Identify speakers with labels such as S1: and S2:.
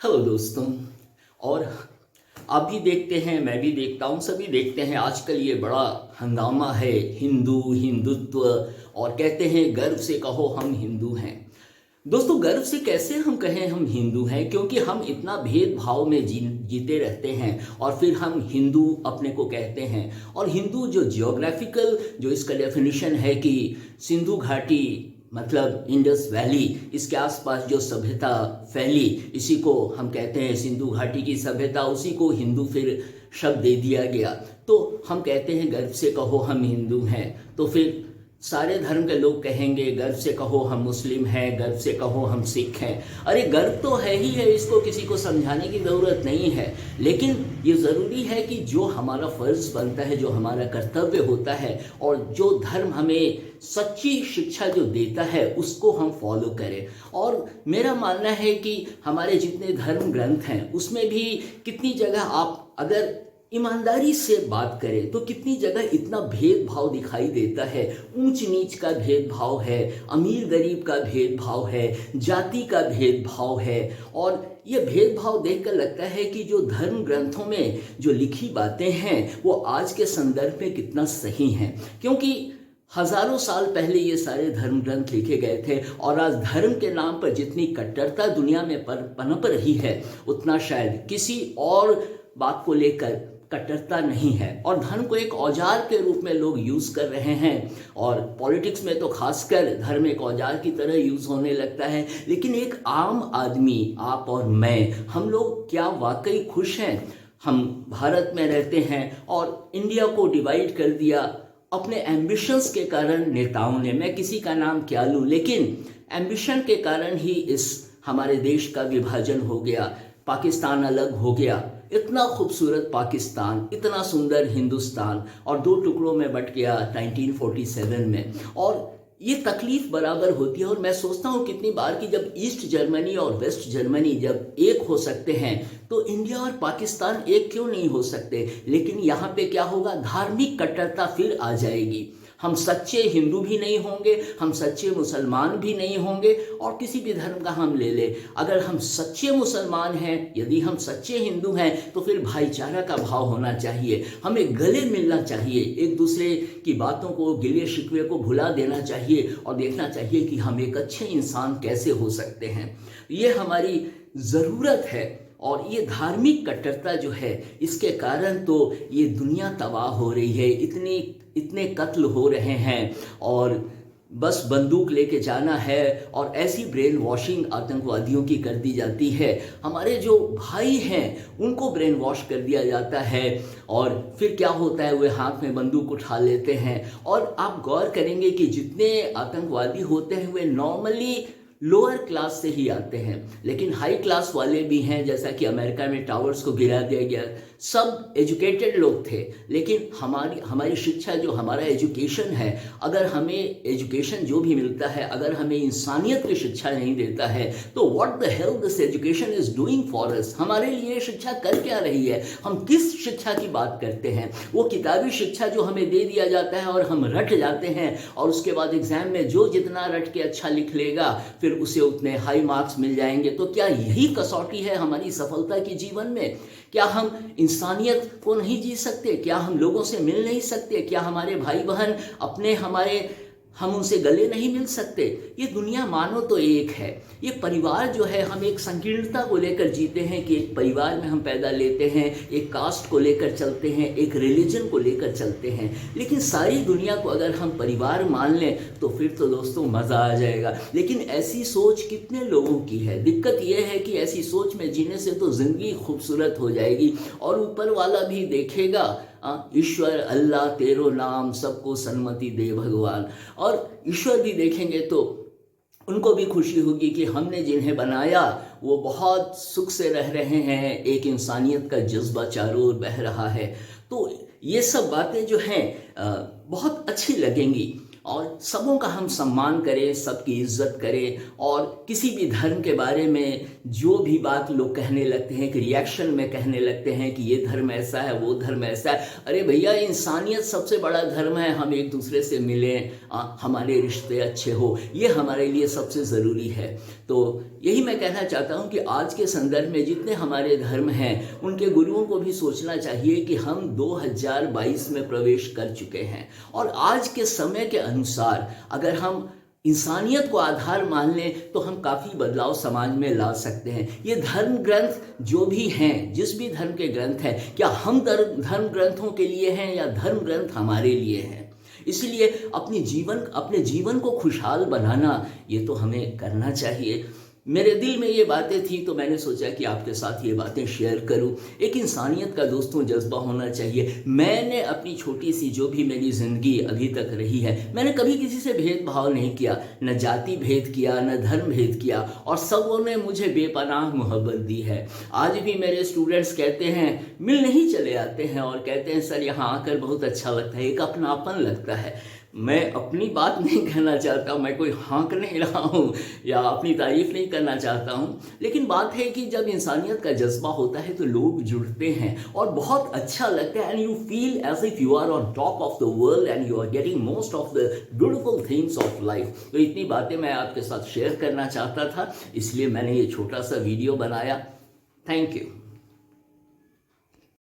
S1: Hello दोस्तों। और आप भी देखते हैं, मैं भी देखता हूँ, सभी देखते हैं आजकल ये बड़ा हंगामा है हिंदुत्व। और कहते हैं गर्व से कहो हम हिंदू हैं। दोस्तों, गर्व से कैसे हम कहें हम हिंदू हैं, क्योंकि हम इतना भेदभाव में जीते रहते हैं और फिर हम हिंदू अपने को कहते हैं। और हिंदू जो जियोग्राफिकल जो इसका डेफिनेशन है कि सिंधु घाटी मतलब इंडस वैली, इसके आसपास जो सभ्यता फैली, इसी को हम कहते हैं सिंधु घाटी की सभ्यता, उसी को हिंदू फिर शब्द दे दिया गया। तो हम कहते हैं गर्व से कहो हम हिंदू हैं। तो फिर सारे धर्म के लोग कहेंगे गर्व से कहो हम मुस्लिम हैं, गर्व से कहो हम सिख हैं। अरे गर्व तो है ही है, इसको किसी को समझाने की ज़रूरत नहीं है। लेकिन ये ज़रूरी है कि जो हमारा फ़र्ज़ बनता है, जो हमारा कर्तव्य होता है, और जो धर्म हमें सच्ची शिक्षा जो देता है, उसको हम फॉलो करें। और मेरा मानना है कि हमारे जितने धर्म ग्रंथ हैं उसमें भी कितनी जगह आप अगर ईमानदारी से बात करें तो कितनी जगह इतना भेदभाव दिखाई देता है। ऊंच नीच का भेदभाव है, अमीर गरीब का भेदभाव है, जाति का भेदभाव है। और ये भेदभाव देखकर लगता है कि जो धर्म ग्रंथों में जो लिखी बातें हैं वो आज के संदर्भ में कितना सही हैं, क्योंकि हजारों साल पहले ये सारे धर्म ग्रंथ लिखे गए थे। और आज धर्म के नाम पर जितनी कट्टरता दुनिया में पनप रही है, उतना शायद किसी और बात को लेकर कट्टरता नहीं है। और धर्म को एक औजार के रूप में लोग यूज़ कर रहे हैं, और पॉलिटिक्स में तो खासकर धर्म एक औजार की तरह यूज़ होने लगता है। लेकिन एक आम आदमी, आप और मैं, हम लोग क्या वाकई खुश हैं? हम भारत में रहते हैं और इंडिया को डिवाइड कर दिया अपने एम्बिशंस के कारण नेताओं ने। मैं किसी का नाम क्या लूँ, लेकिन एम्बिशन के कारण ही इस हमारे देश का विभाजन हो गया। पाकिस्तान अलग हो गया, इतना खूबसूरत पाकिस्तान, इतना सुंदर हिंदुस्तान, और दो टुकड़ों में बट गया 1947 में। और ये तकलीफ बराबर होती है। और मैं सोचता हूँ कितनी बार कि जब ईस्ट जर्मनी और वेस्ट जर्मनी जब एक हो सकते हैं, तो इंडिया और पाकिस्तान एक क्यों नहीं हो सकते? लेकिन यहाँ पे क्या होगा? धार्मिक कट्टरता फिर आ जाएगी। हम सच्चे हिंदू भी नहीं होंगे, हम सच्चे मुसलमान भी नहीं होंगे, और किसी भी धर्म का हम ले ले, अगर हम सच्चे मुसलमान हैं, यदि हम सच्चे हिंदू हैं, तो फिर भाईचारा का भाव होना चाहिए। हमें गले मिलना चाहिए, एक दूसरे की बातों को, गिले शिकवे को भुला देना चाहिए, और देखना चाहिए कि हम एक अच्छे इंसान कैसे हो सकते हैं। ये हमारी ज़रूरत है। और ये धार्मिक कट्टरता जो है, इसके कारण तो ये दुनिया तबाह हो रही है। इतने कत्ल हो रहे हैं, और बस बंदूक लेके जाना है, और ऐसी ब्रेन वॉशिंग आतंकवादियों की कर दी जाती है। हमारे जो भाई हैं उनको ब्रेन वॉश कर दिया जाता है, और फिर क्या होता है, वे हाथ में बंदूक उठा लेते हैं। और आप गौर करेंगे कि जितने आतंकवादी होते हैं वे नॉर्मली लोअर क्लास से ही आते हैं, लेकिन हाई क्लास वाले भी हैं। जैसा कि अमेरिका में टावर्स को गिरा दिया गया, सब एजुकेटेड लोग थे। लेकिन हमारी शिक्षा, जो हमारा एजुकेशन है, अगर हमें एजुकेशन जो भी मिलता है, अगर हमें इंसानियत की शिक्षा नहीं देता है, तो what the hell this education is doing for us? हमारे लिए शिक्षा कर क्या रही है? हम किस शिक्षा की बात करते हैं? वो किताबी शिक्षा जो हमें दे दिया जाता है और हम रट जाते हैं, और उसके बाद एग्जाम में जो जितना रट के अच्छा लिख लेगा, फिर उसे उतने हाई मार्क्स मिल जाएंगे। तो क्या यही कसौटी है हमारी सफलता की जीवन में? क्या हम इंसानियत को नहीं जी सकते? क्या हम लोगों से मिल नहीं सकते? क्या हमारे भाई बहन हम उनसे गले नहीं मिल सकते? ये दुनिया मानो तो एक है। ये परिवार जो है, हम एक संकीर्णता को लेकर जीते हैं कि एक परिवार में हम पैदा लेते हैं, एक कास्ट को लेकर चलते हैं, एक रिलीजन को लेकर चलते हैं। लेकिन सारी दुनिया को अगर हम परिवार मान लें तो फिर तो दोस्तों मज़ा आ जाएगा। लेकिन ऐसी सोच कितने लोगों की है? दिक्कत यह है कि ऐसी सोच में जीने से तो ज़िंदगी खूबसूरत हो जाएगी, और ऊपर वाला भी देखेगा, ईश्वर अल्लाह तेरो नाम सबको सन्मति दे भगवान। और ईश्वर भी देखेंगे तो उनको भी खुशी होगी कि हमने जिन्हें बनाया वो बहुत सुख से रह रहे हैं, एक इंसानियत का जज्बा चारों ओर बह रहा है। तो ये सब बातें जो हैं बहुत अच्छी लगेंगी, और सबों का हम सम्मान करें, सबकी इज्जत करें। और किसी भी धर्म के बारे में जो भी बात लोग कहने लगते हैं, कि रिएक्शन में कहने लगते हैं कि ये धर्म ऐसा है, वो धर्म ऐसा है। अरे भैया, इंसानियत सबसे बड़ा धर्म है। हम एक दूसरे से मिलें, हमारे रिश्ते अच्छे हो, ये हमारे लिए सबसे ज़रूरी है। तो यही मैं कहना चाहता हूँ कि आज के संदर्भ में जितने हमारे धर्म हैं उनके गुरुओं को भी सोचना चाहिए कि हम 2022 में प्रवेश कर चुके हैं और आज के समय के अनुसार अगर हम इंसानियत को आधार मान लें तो हम काफ़ी बदलाव समाज में ला सकते हैं। ये धर्म ग्रंथ जो भी हैं, जिस भी धर्म के ग्रंथ हैं, क्या हम धर्म ग्रंथों के लिए हैं या धर्म ग्रंथ हमारे लिए हैं? इसलिए अपने जीवन को खुशहाल बनाना ये तो हमें करना चाहिए। मेरे दिल में ये बातें थी तो मैंने सोचा कि आपके साथ ये बातें शेयर करूं। एक इंसानियत का दोस्तों जज्बा होना चाहिए। मैंने अपनी छोटी सी जो भी मेरी ज़िंदगी अभी तक रही है, मैंने कभी किसी से भेदभाव नहीं किया, न जाति भेद किया, न धर्म भेद किया, और सबों ने मुझे बेपनाह मोहब्बत दी है। आज भी मेरे स्टूडेंट्स कहते हैं, मिलने ही चले आते हैं और कहते हैं सर यहाँ आकर बहुत अच्छा लगता है, एक अपनापन लगता है। मैं अपनी बात नहीं कहना चाहता, मैं कोई हाँक नहीं रहा हूँ या अपनी तारीफ नहीं करना चाहता हूँ, लेकिन बात है कि जब इंसानियत का जज्बा होता है तो लोग जुड़ते हैं और बहुत अच्छा लगता है, and you feel as if you are on top of the world and you are getting most of the beautiful things of life. तो इतनी बातें मैं आपके साथ शेयर करना चाहता था, इसलिए मैंने ये छोटा सा वीडियो बनाया। Thank you.